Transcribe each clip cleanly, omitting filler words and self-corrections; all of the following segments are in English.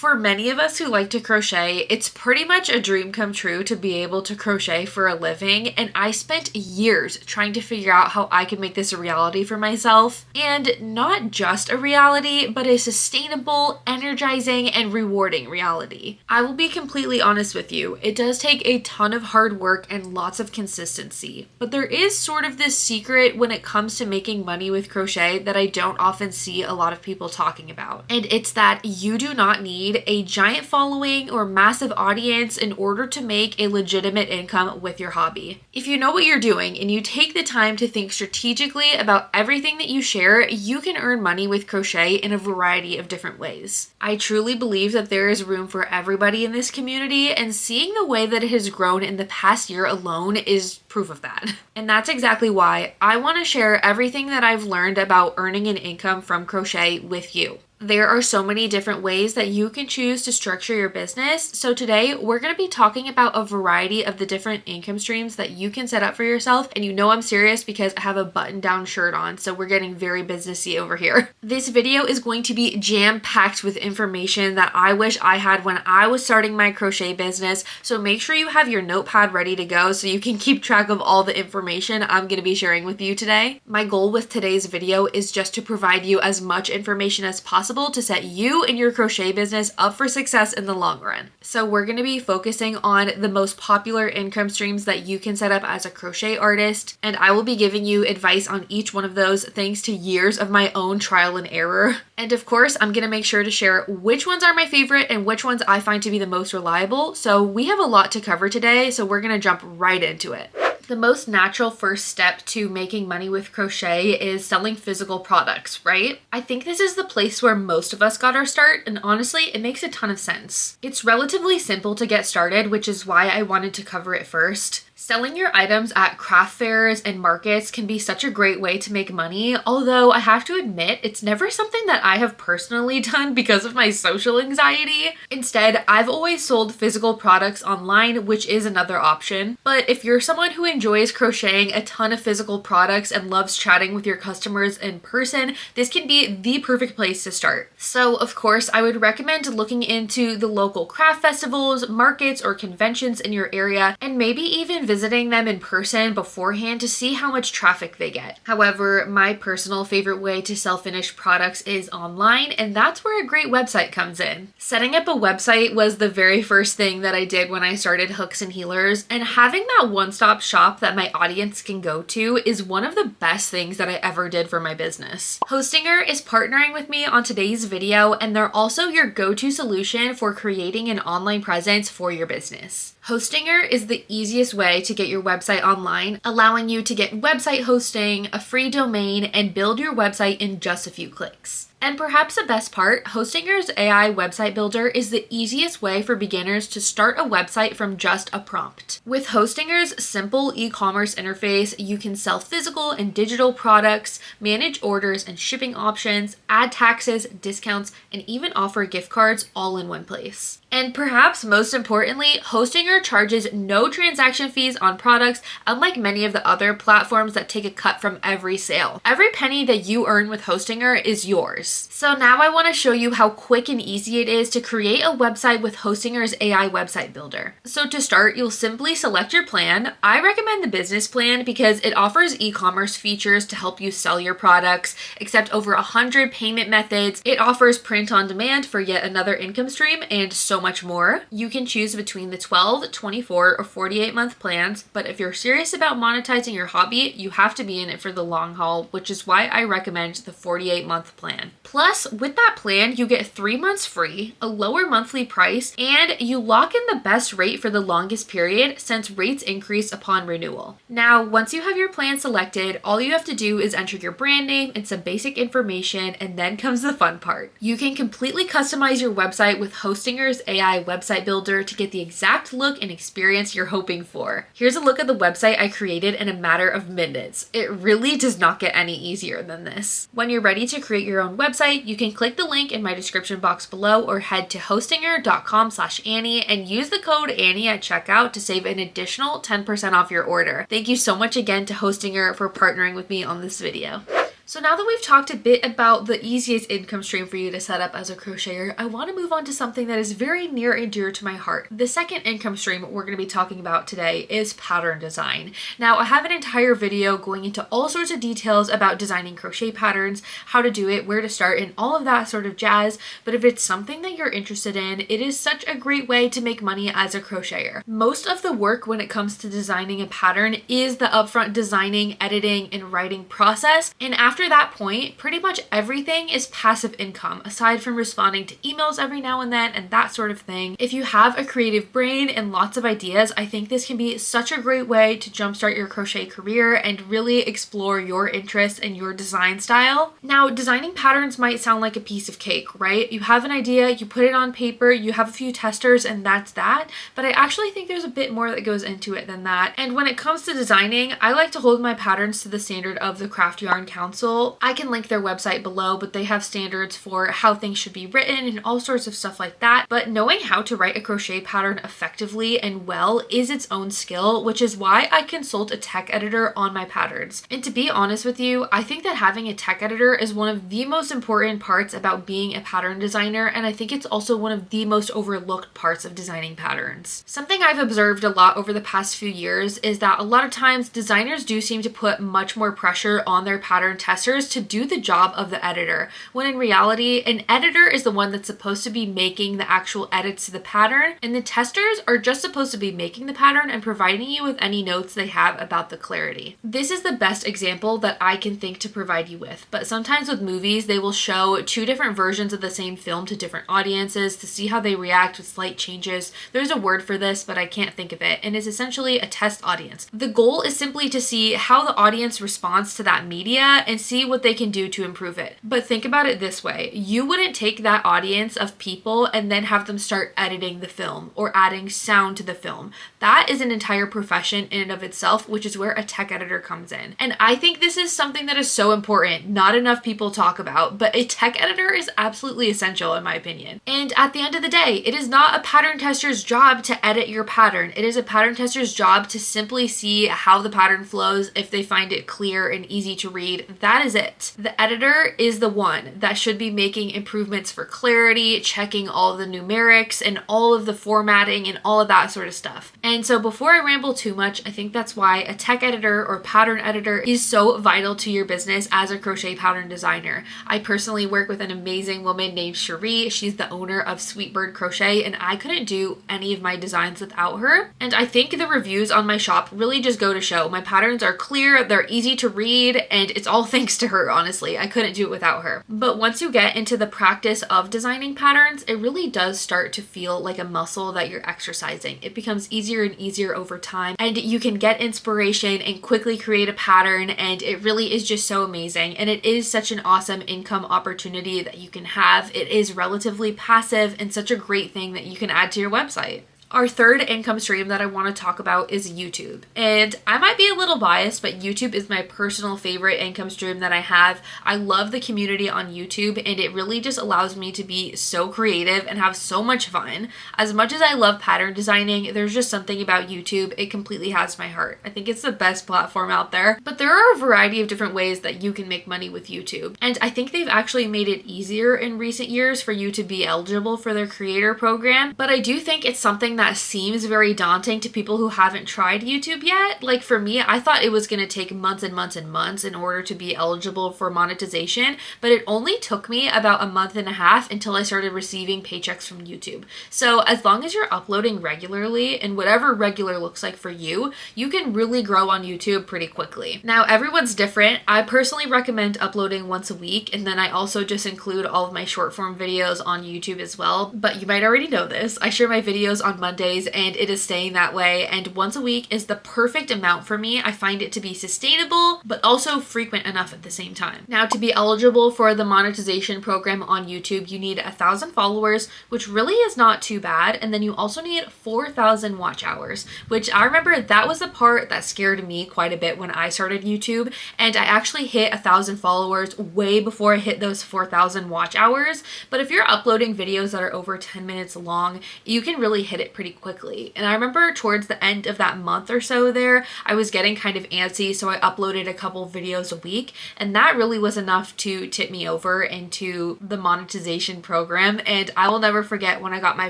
For many of us who like to crochet, it's pretty much a dream come true to be able to crochet for a living, and I spent years trying to figure out how I could make this a reality for myself, and not just a reality, but a sustainable, energizing, and rewarding reality. I will be completely honest with you, it does take a ton of hard work and lots of consistency, but there is sort of this secret when it comes to making money with crochet that I don't often see a lot of people talking about, and it's that you do not need a giant following or massive audience in order to make a legitimate income with your hobby. If you know what you're doing and you take the time to think strategically about everything that you share, you can earn money with crochet in a variety of different ways. I truly believe that there is room for everybody in this community, and seeing the way that it has grown in the past year alone is proof of that. And that's exactly why I want to share everything that I've learned about earning an income from crochet with you. There are so many different ways that you can choose to structure your business. So today we're going to be talking about a variety of the different income streams that you can set up for yourself. And you know I'm serious because I have a button-down shirt on, so we're getting very businessy over here. This video is going to be jam-packed with information that I wish I had when I was starting my crochet business. So make sure you have your notepad ready to go so you can keep track of all the information I'm going to be sharing with you today. My goal with today's video is just to provide you as much information as possible to set you and your crochet business up for success in the long run. So we're going to be focusing on the most popular income streams that you can set up as a crochet artist, and I will be giving you advice on each one of those thanks to years of my own trial and error. And of course, I'm going to make sure to share which ones are my favorite and which ones I find to be the most reliable. So we have a lot to cover today, so we're going to jump right into it. The most natural first step to making money with crochet is selling physical products, right? I think this is the place where most of us got our start, and honestly, it makes a ton of sense. It's relatively simple to get started, which is why I wanted to cover it first. Selling your items at craft fairs and markets can be such a great way to make money, although I have to admit, it's never something that I have personally done because of my social anxiety. Instead, I've always sold physical products online, which is another option. But if you're someone who enjoys crocheting a ton of physical products and loves chatting with your customers in person, this can be the perfect place to start. So, of course, I would recommend looking into the local craft festivals, markets, or conventions in your area, and maybe even visiting them in person beforehand to see how much traffic they get. However, my personal favorite way to sell finished products is online, and that's where a great website comes in. Setting up a website was the very first thing that I did when I started Hooks and Healers, and having that one-stop shop that my audience can go to is one of the best things that I ever did for my business. Hostinger is partnering with me on today's video, and they're also your go-to solution for creating an online presence for your business. Hostinger is the easiest way to get your website online, allowing you to get website hosting, a free domain, and build your website in just a few clicks. And perhaps the best part, Hostinger's AI website builder is the easiest way for beginners to start a website from just a prompt. With Hostinger's simple e-commerce interface, you can sell physical and digital products, manage orders and shipping options, add taxes, discounts, and even offer gift cards all in one place. And perhaps most importantly, Hostinger charges no transaction fees on products, unlike many of the other platforms that take a cut from every sale. Every penny that you earn with Hostinger is yours. So now I want to show you how quick and easy it is to create a website with Hostinger's AI website builder. So to start, you'll simply select your plan. I recommend the business plan because it offers e-commerce features to help you sell your products, accept over 100 payment methods. It offers print on demand for yet another income stream, and so much more. You can choose between the 12, 24, or 48-month plans, but if you're serious about monetizing your hobby, you have to be in it for the long haul, which is why I recommend the 48-month plan. Plus, with that plan, you get 3 months free, a lower monthly price, and you lock in the best rate for the longest period since rates increase upon renewal. Now, once you have your plan selected, all you have to do is enter your brand name and some basic information, and then comes the fun part. You can completely customize your website with Hostinger's AI website builder to get the exact look and experience you're hoping for. Here's a look at the website I created in a matter of minutes. It really does not get any easier than this. When you're ready to create your own website, you can click the link in my description box below or head to hostinger.com/Annie and use the code Annie at checkout to save an additional 10% off your order. Thank you so much again to Hostinger for partnering with me on this video. So now that we've talked a bit about the easiest income stream for you to set up as a crocheter, I want to move on to something that is very near and dear to my heart. The second income stream we're going to be talking about today is pattern design. Now, I have an entire video going into all sorts of details about designing crochet patterns, how to do it, where to start, and all of that sort of jazz. But if it's something that you're interested in, it is such a great way to make money as a crocheter. Most of the work when it comes to designing a pattern is the upfront designing, editing, and writing process. And after that point, pretty much everything is passive income, aside from responding to emails every now and then and that sort of thing. If you have a creative brain and lots of ideas, I think this can be such a great way to jumpstart your crochet career and really explore your interests and your design style. Now, designing patterns might sound like a piece of cake, right? You have an idea, you put it on paper, you have a few testers, and that's that. But I actually think there's a bit more that goes into it than that. And when it comes to designing, I like to hold my patterns to the standard of the Craft Yarn Council. I can link their website below, but they have standards for how things should be written and all sorts of stuff like that. But knowing how to write a crochet pattern effectively and well is its own skill, which is why I consult a tech editor on my patterns. And to be honest with you, I think that having a tech editor is one of the most important parts about being a pattern designer, and I think it's also one of the most overlooked parts of designing patterns. Something I've observed a lot over the past few years is that a lot of times designers do seem to put much more pressure on their pattern testers to do the job of the editor, when in reality, an editor is the one that's supposed to be making the actual edits to the pattern, and the testers are just supposed to be making the pattern and providing you with any notes they have about the clarity. This is the best example that I can think to provide you with, but sometimes with movies, they will show two different versions of the same film to different audiences to see how they react with slight changes. There's a word for this, but I can't think of it, and it's essentially a test audience. The goal is simply to see how the audience responds to that media and see what they can do to improve it. But think about it this way. You wouldn't take that audience of people and then have them start editing the film or adding sound to the film. That is an entire profession in and of itself, which is where a tech editor comes in. And I think this is something that is so important, not enough people talk about, but a tech editor is absolutely essential in my opinion. And at the end of the day, it is not a pattern tester's job to edit your pattern. It is a pattern tester's job to simply see how the pattern flows. If they find it clear and easy to read, that is it. The editor is the one that should be making improvements for clarity, checking all the numerics and all of the formatting and all of that sort of stuff. And so before I ramble too much, I think that's why a tech editor or pattern editor is so vital to your business as a crochet pattern designer. I personally work with an amazing woman named Cherie. She's the owner of Sweetbird Crochet, and I couldn't do any of my designs without her. And I think the reviews on my shop really just go to show my patterns are clear, they're easy to read, and it's all thanks to her, honestly. I couldn't do it without her. But once you get into the practice of designing patterns, it really does start to feel like a muscle that you're exercising. It becomes easier and easier over time, and you can get inspiration and quickly create a pattern, and it really is just so amazing. And it is such an awesome income opportunity that you can have. It is relatively passive and such a great thing that you can add to your website. Our third income stream that I want to talk about is YouTube. And I might be a little biased, but YouTube is my personal favorite income stream that I have. I love the community on YouTube, and it really just allows me to be so creative and have so much fun. As much as I love pattern designing, there's just something about YouTube. It completely has my heart. I think it's the best platform out there. But there are a variety of different ways that you can make money with YouTube. And I think they've actually made it easier in recent years for you to be eligible for their creator program. But I do think it's something that seems very daunting to people who haven't tried YouTube yet. Like for me, I thought it was going to take months and months and months in order to be eligible for monetization, but it only took me about a month and a half until I started receiving paychecks from YouTube. So as long as you're uploading regularly, and whatever regular looks like for you, you can really grow on YouTube pretty quickly. Now, everyone's different. I personally recommend uploading once a week, and then I also just include all of my short form videos on YouTube as well. But you might already know this. I share my videos on Mondays, and it is staying that way, and once a week is the perfect amount for me. I find it to be sustainable but also frequent enough at the same time. Now, to be eligible for the monetization program on YouTube, you need 1,000 followers, which really is not too bad, and then you also need 4,000 watch hours, which I remember that was the part that scared me quite a bit when I started YouTube, and I actually hit 1,000 followers way before I hit those 4,000 watch hours. But if you're uploading videos that are over 10 minutes long, you can really hit it pretty quickly. And I remember towards the end of that month or so there, I was getting kind of antsy, so I uploaded a couple videos a week, and that really was enough to tip me over into the monetization program. And I will never forget when I got my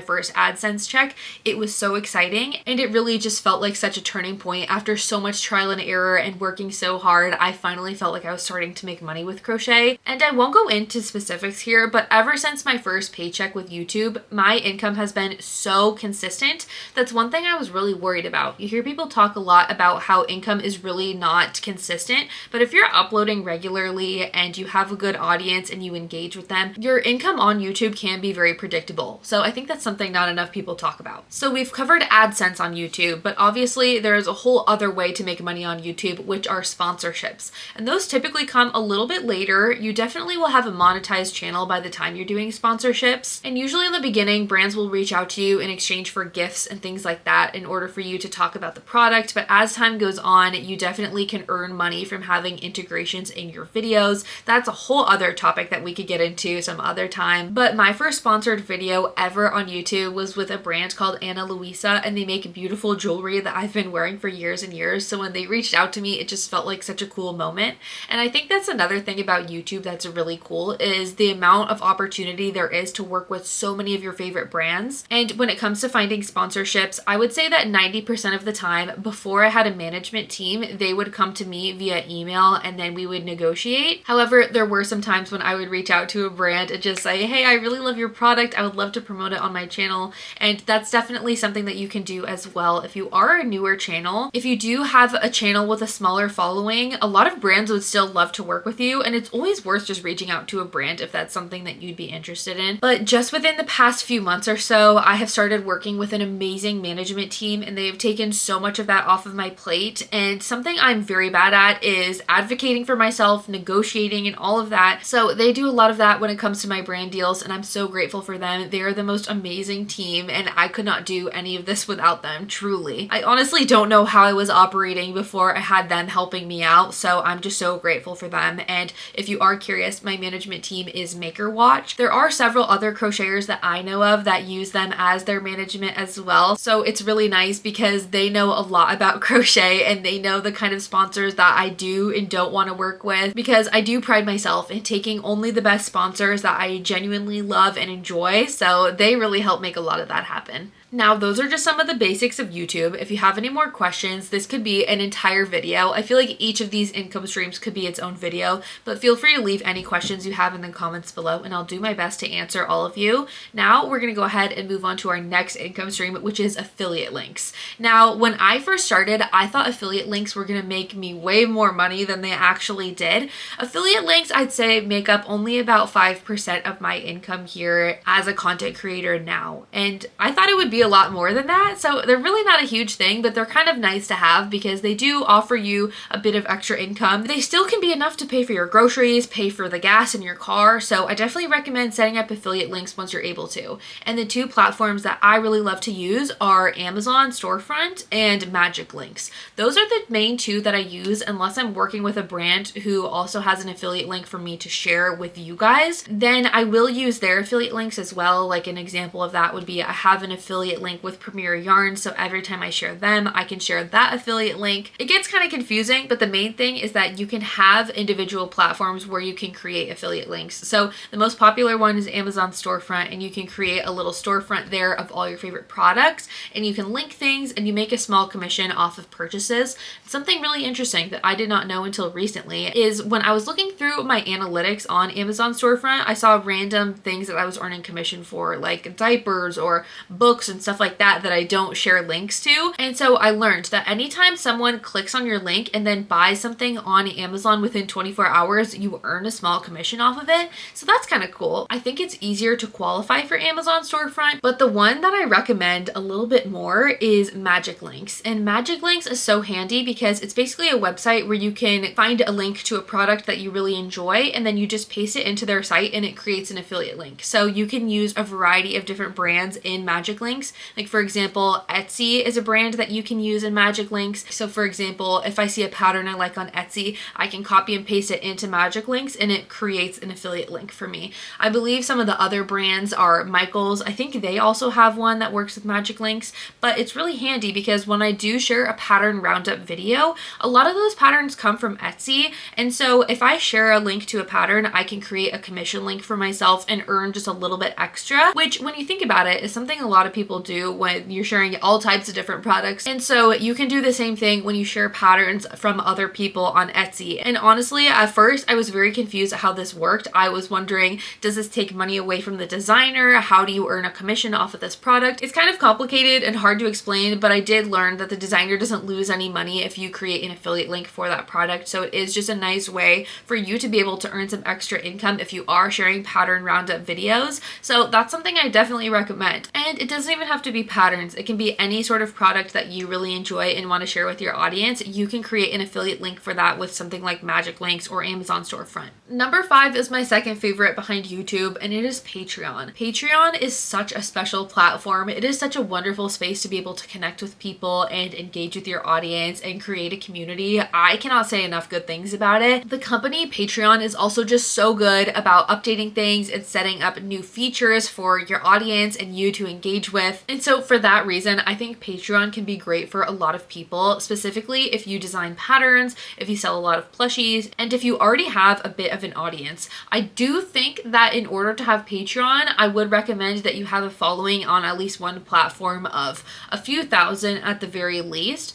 first AdSense check. It was so exciting, and it really just felt like such a turning point. After so much trial and error and working so hard, I finally felt like I was starting to make money with crochet. And I won't go into specifics here, but ever since my first paycheck with YouTube, my income has been so consistent. That's one thing I was really worried about. You hear people talk a lot about how income is really not consistent, but if you're uploading regularly and you have a good audience and you engage with them, your income on YouTube can be very predictable. So I think that's something not enough people talk about. So we've covered AdSense on YouTube, but obviously there's a whole other way to make money on YouTube, which are sponsorships. And those typically come a little bit later. You definitely will have a monetized channel by the time you're doing sponsorships. And usually in the beginning, brands will reach out to you in exchange for gifts and things like that in order for you to talk about the product. But as time goes on, you definitely can earn money from having integrations in your videos. That's a whole other topic that we could get into some other time. But my first sponsored video ever on YouTube was with a brand called Ana Luisa, and they make beautiful jewelry that I've been wearing for years and years. So when they reached out to me, it just felt like such a cool moment. And I think that's another thing about YouTube that's really cool, is the amount of opportunity there is to work with so many of your favorite brands. And when it comes to finding sponsorships, I would say that 90% of the time, before I had a management team, they would come to me via email and then we would negotiate. However, there were some times when I would reach out to a brand and just say, hey, I really love your product. I would love to promote it on my channel. And that's definitely something that you can do as well if you are a newer channel. If you do have a channel with a smaller following, a lot of brands would still love to work with you, and it's always worth just reaching out to a brand if that's something that you'd be interested in. But just within the past few months or so, I have started working with an amazing management team, and they've taken so much of that off of my plate. And something I'm very bad at is advocating for myself, negotiating, and all of that. So they do a lot of that when it comes to my brand deals, and I'm so grateful for them. They are the most amazing team, and I could not do any of this without them, truly. I honestly don't know how I was operating before I had them helping me out, so I'm just so grateful for them. And if you are curious, my management team is Maker Watch. There are several other crocheters that I know of that use them as their management as well, so it's really nice because they know a lot about crochet and they know the kind of sponsors that I do and don't want to work with, because I do pride myself in taking only the best sponsors that I genuinely love and enjoy, so they really help make a lot of that happen. Now, those are just some of the basics of YouTube. If you have any more questions, this could be an entire video. I feel like each of these income streams could be its own video, but feel free to leave any questions you have in the comments below, and I'll do my best to answer all of you. Now, we're going to go ahead and move on to our next income stream, which is affiliate links. Now, when I first started, I thought affiliate links were going to make me way more money than they actually did. Affiliate links, I'd say, make up only about 5% of my income here as a content creator now, and I thought it would be a lot more than that. So they're really not a huge thing, but they're kind of nice to have because they do offer you a bit of extra income. They still can be enough to pay for your groceries, pay for the gas in your car. So I definitely recommend setting up affiliate links once you're able to. And the two platforms that I really love to use are Amazon Storefront and Magic Links. Those are the main two that I use unless I'm working with a brand who also has an affiliate link for me to share with you guys. Then I will use their affiliate links as well. Like an example of that would be I have an affiliate link with Premier Yarn, so every time I share them, I can share that affiliate link. It gets kind of confusing, but the main thing is that you can have individual platforms where you can create affiliate links. So the most popular one is Amazon Storefront, and you can create a little storefront there of all your favorite products, and you can link things and you make a small commission off of purchases. Something really interesting that I did not know until recently is when I was looking through my analytics on Amazon Storefront, I saw random things that I was earning commission for, like diapers or books and stuff like that I don't share links to. And so I learned that anytime someone clicks on your link and then buys something on Amazon within 24 hours, you earn a small commission off of it. So that's kind of cool. I think it's easier to qualify for Amazon Storefront, but the one that I recommend a little bit more is Magic Links. And Magic Links is so handy because it's basically a website where you can find a link to a product that you really enjoy, and then you just paste it into their site and it creates an affiliate link. So you can use a variety of different brands in Magic Links. Like for example, Etsy is a brand that you can use in Magic Links. So for example, if I see a pattern I like on Etsy, I can copy and paste it into Magic Links and it creates an affiliate link for me. I believe some of the other brands are Michaels. I think they also have one that works with magic links, but it's really handy because when I do share a pattern roundup video, a lot of those patterns come from Etsy. And so if I share a link to a pattern, I can create a commission link for myself and earn just a little bit extra, which when you think about it is something a lot of people do when you're sharing all types of different products. And so you can do the same thing when you share patterns from other people on Etsy. And honestly, at first I was very confused at how this worked. I was wondering, does this take money away from the designer? How do you earn a commission off of this product? It's kind of complicated and hard to explain, but I did learn that the designer doesn't lose any money if you create an affiliate link for that product. So it is just a nice way for you to be able to earn some extra income if you are sharing pattern roundup videos. So that's something I definitely recommend. And it doesn't even have to be patterns. It can be any sort of product that you really enjoy and want to share with your audience. You can create an affiliate link for that with something like Magic Links or Amazon Storefront. Number 5 is my second favorite behind YouTube, and it is Patreon. Patreon is such a special platform. It is such a wonderful space to be able to connect with people and engage with your audience and create a community. I cannot say enough good things about it. The company Patreon is also just so good about updating things and setting up new features for your audience and you to engage with. And so for that reason, I think Patreon can be great for a lot of people, specifically if you design patterns, if you sell a lot of plushies, and if you already have a bit of an audience. I do think that in order to have Patreon, I would recommend that you have a following on at least one platform of a few thousand at the very least,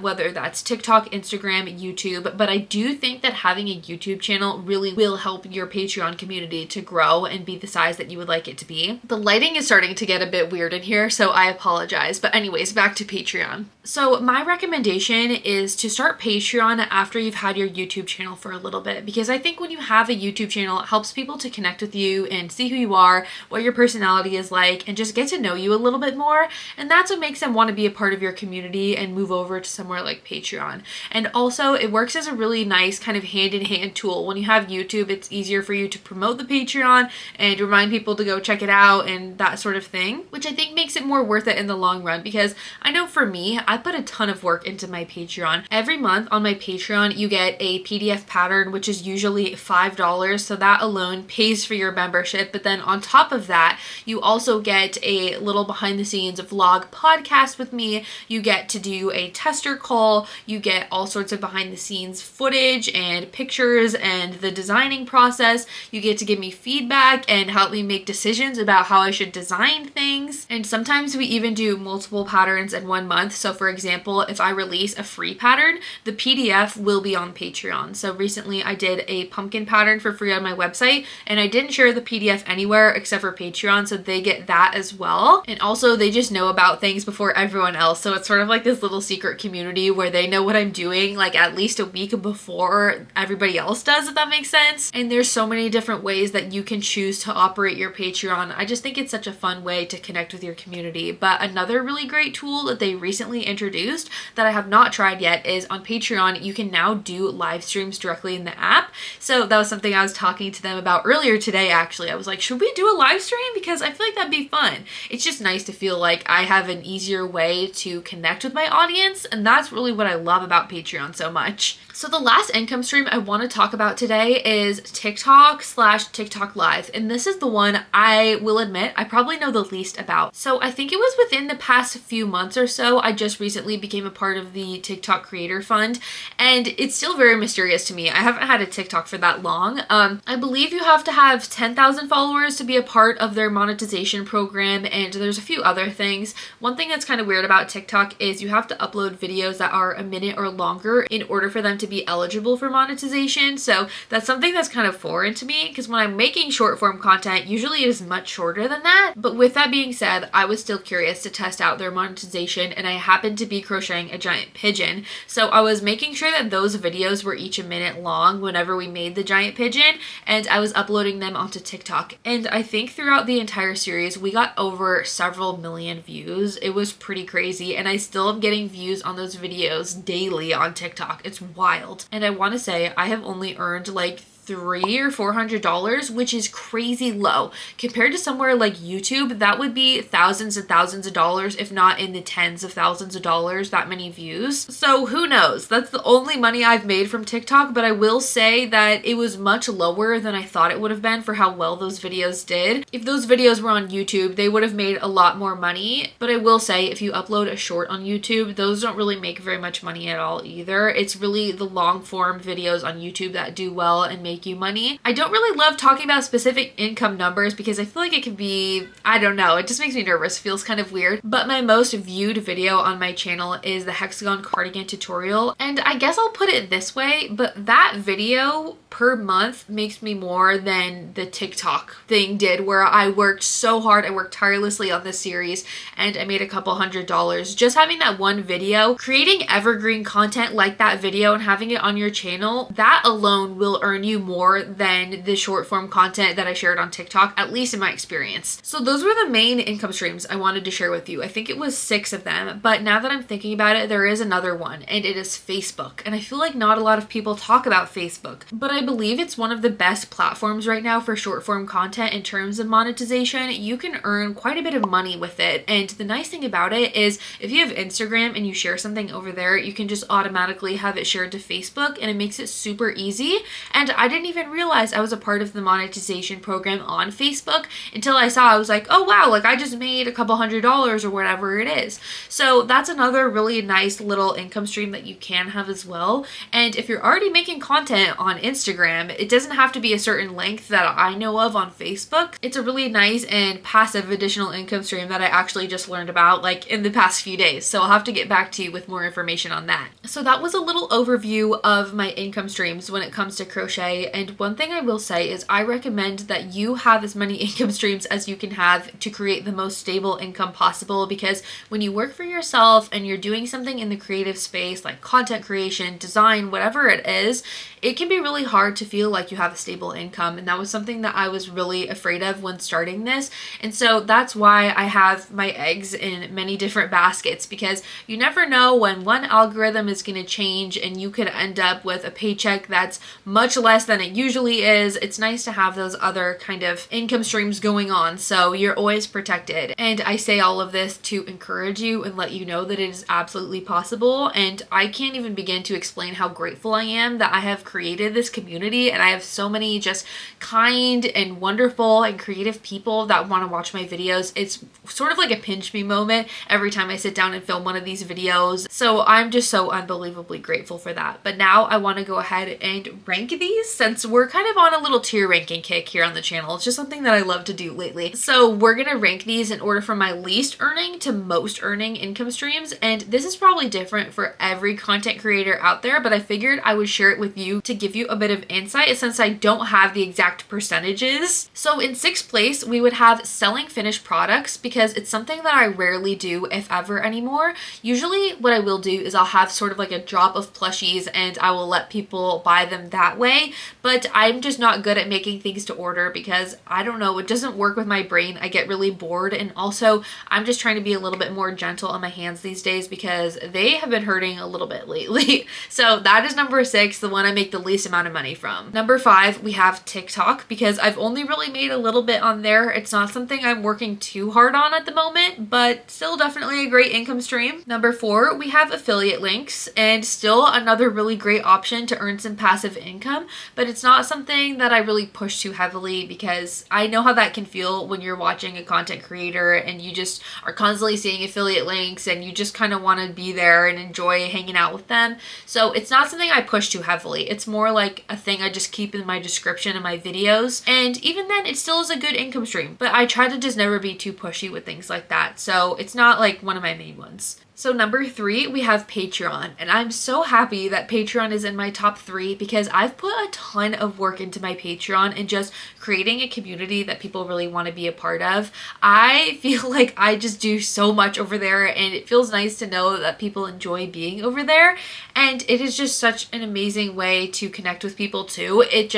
whether that's TikTok, Instagram, YouTube. But I do think that having a YouTube channel really will help your Patreon community to grow and be the size that you would like it to be. The lighting is starting to get a bit weird in here, so I apologize. But anyways, back to Patreon. So my recommendation is to start Patreon after you've had your YouTube channel for a little bit, because I think when you have a YouTube channel, it helps people to connect with you and see who you are, what your personality is like, and just get to know you a little bit more. And that's what makes them want to be a part of your community and move over to somewhere like Patreon. And also it works as a really nice kind of hand-in-hand tool. When you have YouTube, it's easier for you to promote the Patreon and remind people to go check it out and that sort of thing, which I think makes it more worth it in the long run, because I know for me, I put a ton of work into my Patreon. Every month on my Patreon, you get a PDF pattern, which is usually $5. So that alone pays for your membership. But then on top of that, you also get a little behind the scenes vlog podcast with me. You get to do a tester call. You get all sorts of behind the scenes footage and pictures and the designing process. You get to give me feedback and help me make decisions about how I should design things. And sometimes we even do multiple patterns in one month. So for example, if I release a free pattern, the PDF will be on Patreon. So recently I did a pumpkin pattern for free on my website, and I didn't share the PDF anywhere except for Patreon, so they get that as well. And also they just know about things before everyone else. So it's sort of like this little secret community where they know what I'm doing like at least a week before everybody else does, if that makes sense. And there's so many different ways that you can choose to operate your Patreon. I just think it's such a fun way to connect with your community. But another really great tool that they recently introduced that I have not tried yet is on Patreon, you can now do live streams directly in the app. So that was something I was talking to them about earlier today, actually. I was like, should we do a live stream? Because I feel like that'd be fun. It's just nice to feel like I have an easier way to connect with my audience, and that's really what I love about Patreon so much. So the last income stream I want to talk about today is TikTok/TikTok Live. And this is the one I will admit I probably know the least about. So I think it was within the past few months or so, I just recently became a part of the TikTok Creator Fund, and it's still very mysterious to me. I haven't had a TikTok for that long. I believe you have to have 10,000 followers to be a part of their monetization program, and there's a few other things. One thing that's kind of weird about TikTok is you have to upload videos that are a minute or longer in order for them to be eligible for monetization. So that's something that's kind of foreign to me, because when I'm making short form content, usually it is much shorter than that. But with that being said, I was still curious to test out their monetization, and I happened to be crocheting a giant pigeon. So I was making sure that those videos were each a minute long whenever we made the giant pigeon, and I was uploading them onto TikTok. And I think throughout the entire series, we got over several million views. It was pretty crazy, and I still am getting views on those videos daily on TikTok. It's wild. And I want to say I have only earned like $300 or $400, which is crazy low. Compared to somewhere like YouTube, that would be thousands and thousands of dollars, if not in the tens of thousands of dollars, that many views. So who knows? That's the only money I've made from TikTok, but I will say that it was much lower than I thought it would have been for how well those videos did. If those videos were on YouTube, they would have made a lot more money, but I will say if you upload a short on YouTube, those don't really make very much money at all either. It's really the long form videos on YouTube that do well and make you money. I don't really love talking about specific income numbers because I feel like it can be, I don't know, it just makes me nervous, feels kind of weird. But my most viewed video on my channel is the hexagon cardigan tutorial, and I guess I'll put it this way, but that video per month makes me more than the TikTok thing did, where I worked so hard, I worked tirelessly on this series and I made a couple $100. Just having that one video, creating evergreen content like that video and having it on your channel, that alone will earn you more than the short form content that I shared on TikTok, at least in my experience. So those were the main income streams I wanted to share with you. I think it was 6 of them, but now that I'm thinking about it, there is another one, and it is Facebook. And I feel like not a lot of people talk about Facebook, but I believe it's one of the best platforms right now for short form content in terms of monetization. You can earn quite a bit of money with it. And the nice thing about it is if you have Instagram and you share something over there, you can just automatically have it shared to Facebook, and it makes it super easy. And I didn't even realize I was a part of the monetization program on Facebook until I saw, I was like, oh wow, like I just made a couple $100 or whatever it is. So that's another really nice little income stream that you can have as well. And if you're already making content on Instagram, it doesn't have to be a certain length that I know of on Facebook. It's a really nice and passive additional income stream that I actually just learned about like in the past few days. So I'll have to get back to you with more information on that. So that was a little overview of my income streams when it comes to crochet. And one thing I will say is I recommend that you have as many income streams as you can have to create the most stable income possible, because when you work for yourself and you're doing something in the creative space like content creation, design, whatever it is, it can be really hard to feel like you have a stable income. And that was something that I was really afraid of when starting this. And so that's why I have my eggs in many different baskets, because you never know when one algorithm is going to change and you could end up with a paycheck that's much less than it usually is. It's nice to have those other kind of income streams going on, so you're always protected. And I say all of this to encourage you and let you know that it is absolutely possible. And I can't even begin to explain how grateful I am that I have created this community, and I have so many just kind and wonderful and creative people that want to watch my videos. It's sort of like a pinch me moment every time I sit down and film one of these videos. So I'm just so unbelievably grateful for that. But now I want to go ahead and rank these, since we're kind of on a little tier ranking kick here on the channel. It's just something that I love to do lately. So we're going to rank these in order from my least earning to most earning income streams. And this is probably different for every content creator out there, but I figured I would share it with you to give you a bit of insight, since I don't have the exact percentages. So in 6th place, we would have selling finished products, because it's something that I rarely do, if ever, anymore. Usually what I will do is I'll have sort of like a drop of plushies and I will let people buy them that way. But I'm just not good at making things to order, because I don't know, it doesn't work with my brain. I get really bored, and also I'm just trying to be a little bit more gentle on my hands these days because they have been hurting a little bit lately. So that is number 6, the one I make the least amount of money from. Number 5, we have TikTok, because I've only really made a little bit on there. It's not something I'm working too hard on at the moment, but still definitely a great income stream. Number 4, we have affiliate links, and still another really great option to earn some passive income, but it's not something that I really push too heavily, because I know how that can feel when you're watching a content creator and you just are constantly seeing affiliate links and you just kind of want to be there and enjoy hanging out with them. So it's not something I push too heavily. It's more like a thing I just keep in my description of my videos, and even then it still is a good income stream, but I try to just never be too pushy with things like that, so it's not like one of my main ones. So number 3, we have Patreon, and I'm so happy that Patreon is in my top 3, because I've put a ton of work into my Patreon and just creating a community that people really want to be a part of. I feel like I just do so much over there, and it feels nice to know that people enjoy being over there, and it is just such an amazing way to connect with people too. It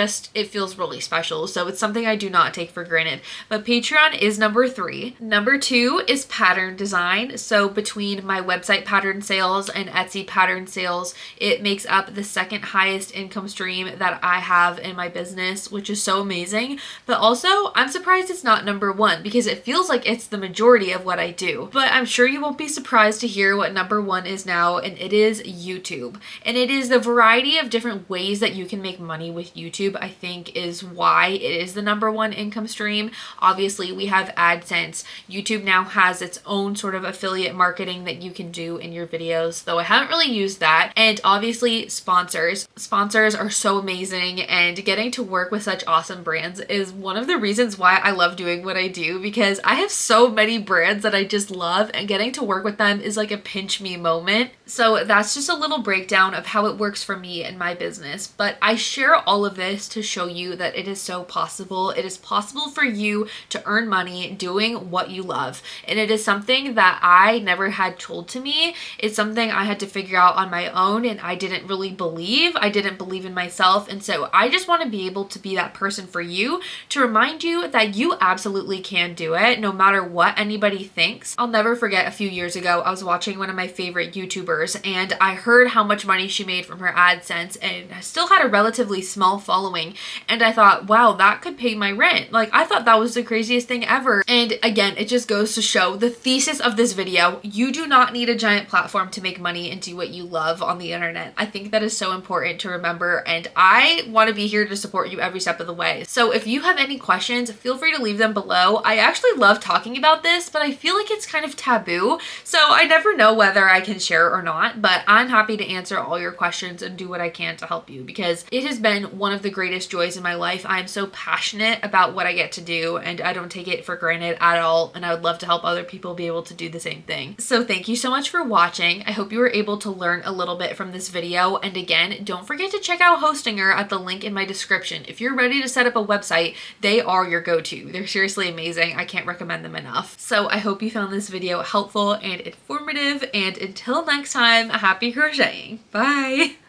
feels really special, so it's something I do not take for granted. But Patreon is number 3. Number 2 is pattern design. So between my website pattern sales and Etsy pattern sales, it makes up the second highest income stream that I have in my business, which is so amazing. But also, I'm surprised it's not number one because it feels like it's the majority of what I do. But I'm sure you won't be surprised to hear what number one is now, and it is YouTube. And it is the variety of different ways that you can make money with YouTube, I think, is why it is the number one income stream. Obviously, we have AdSense. YouTube now has its own sort of affiliate marketing that you can do in your videos, though I haven't really used that. And obviously, sponsors. Sponsors are so amazing, and getting to work with such awesome brands is one of the reasons why I love doing what I do, because I have so many brands that I just love, and getting to work with them is like a pinch me moment. So that's just a little breakdown of how it works for me and my business. But I share all of this to show you that it is so possible. It is possible for you to earn money doing what you love. And it is something that I never had told to me. It's something I had to figure out on my own, and I didn't really believe. I didn't believe in myself. And so I just want to be able to be that person for you, to remind you that you absolutely can do it no matter what anybody thinks. I'll never forget, a few years ago, I was watching one of my favorite YouTubers, and I heard how much money she made from her AdSense and still had a relatively small following. And I thought, wow, that could pay my rent. Like, I thought that was the craziest thing ever. And again, it just goes to show the thesis of this video. You do not need a giant platform to make money and do what you love on the internet. I think that is so important to remember, and I want to be here to support you every step of the way. So if you have any questions, feel free to leave them below. I actually love talking about this, but I feel like it's kind of taboo, so I never know whether I can share or not, but I'm happy to answer all your questions and do what I can to help you, because it has been one of the greatest joys in my life. I'm so passionate about what I get to do, and I don't take it for granted at all, and I would love to help other people be able to do the same thing. So thank you so much for watching. I hope you were able to learn a little bit from this video, and again, don't forget to check out Hostinger at the link in my description. If you're ready to set up a website, they are your go-to. They're seriously amazing. I can't recommend them enough. So I hope you found this video helpful and informative, and until next time, happy crocheting. Bye!